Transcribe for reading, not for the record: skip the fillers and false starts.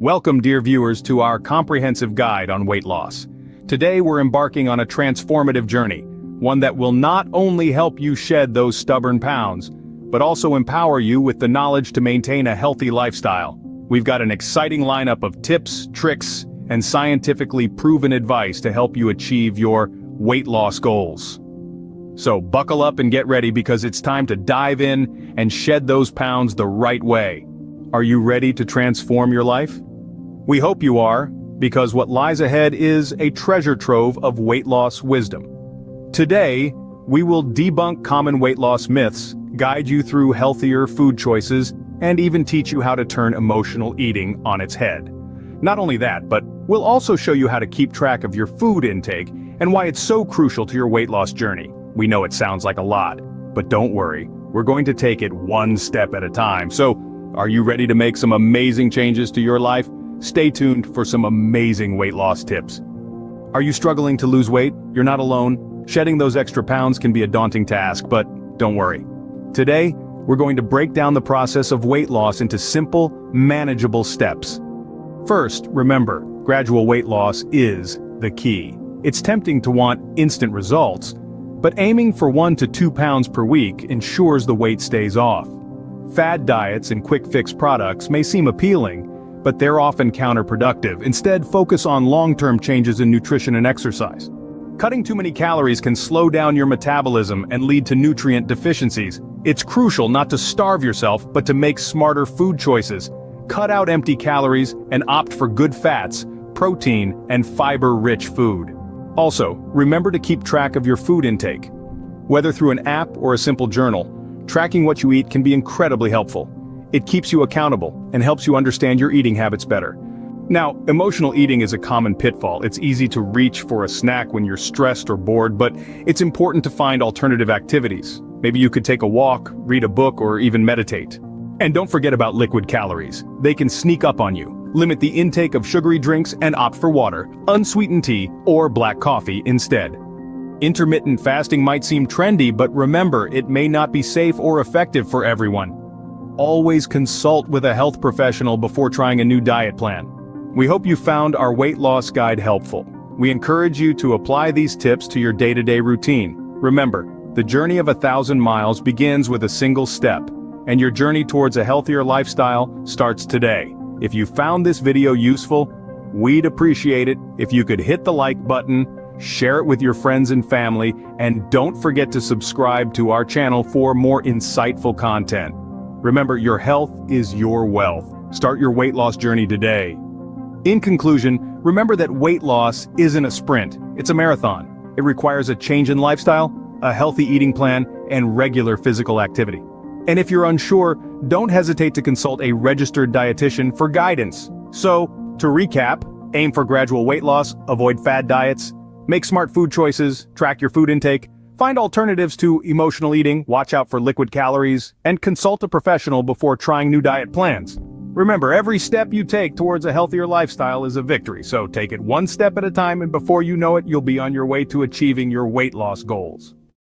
Welcome, dear viewers, to our comprehensive guide on weight loss. Today we're embarking on a transformative journey, one that will not only help you shed those stubborn pounds, but also empower you with the knowledge to maintain a healthy lifestyle. We've got an exciting lineup of tips, tricks, and scientifically proven advice to help you achieve your weight loss goals. So buckle up and get ready, because it's time to dive in and shed those pounds the right way. Are you ready to transform your life? We hope you are, because what lies ahead is a treasure trove of weight loss wisdom. Today, we will debunk common weight loss myths, guide you through healthier food choices, and even teach you how to turn emotional eating on its head. Not only that, but we'll also show you how to keep track of your food intake and why it's so crucial to your weight loss journey. We know it sounds like a lot, but don't worry, we're going to take it one step at a time. So, are you ready to make some amazing changes to your life? Stay tuned for some amazing weight loss tips. Are you struggling to lose weight? You're not alone. Shedding those extra pounds can be a daunting task, but don't worry. Today, we're going to break down the process of weight loss into simple, manageable steps. First, remember, gradual weight loss is the key. It's tempting to want instant results, but aiming for 1 to 2 pounds per week ensures the weight stays off. Fad diets and quick-fix products may seem appealing, but they're often counterproductive. Instead, focus on long-term changes in nutrition and exercise. Cutting too many calories can slow down your metabolism and lead to nutrient deficiencies. It's crucial not to starve yourself, but to make smarter food choices. Cut out empty calories and opt for good fats, protein, and fiber-rich food. Also, remember to keep track of your food intake. Whether through an app or a simple journal, tracking what you eat can be incredibly helpful. It keeps you accountable and helps you understand your eating habits better. Now, emotional eating is a common pitfall. It's easy to reach for a snack when you're stressed or bored, but it's important to find alternative activities. Maybe you could take a walk, read a book, or even meditate. And don't forget about liquid calories. They can sneak up on you. Limit the intake of sugary drinks and opt for water, unsweetened tea, or black coffee instead. Intermittent fasting might seem trendy, but remember, it may not be safe or effective for everyone. Always consult with a health professional before trying a new diet plan. We hope you found our weight loss guide helpful. We encourage you to apply these tips to your day-to-day routine. Remember, the journey of 1,000 miles begins with a single step, and your journey towards a healthier lifestyle starts today. If you found this video useful, we'd appreciate it if you could hit the like button, share it with your friends and family, and don't forget to subscribe to our channel for more insightful content. Remember, your health is your wealth. Start your weight loss journey today. In conclusion, remember that weight loss isn't a sprint, it's a marathon. It requires a change in lifestyle, a healthy eating plan, and regular physical activity. And if you're unsure, don't hesitate to consult a registered dietitian for guidance. So, to recap, aim for gradual weight loss, avoid fad diets, make smart food choices, track your food intake, find alternatives to emotional eating, watch out for liquid calories, and consult a professional before trying new diet plans. Remember, every step you take towards a healthier lifestyle is a victory, so take it one step at a time, and before you know it, you'll be on your way to achieving your weight loss goals.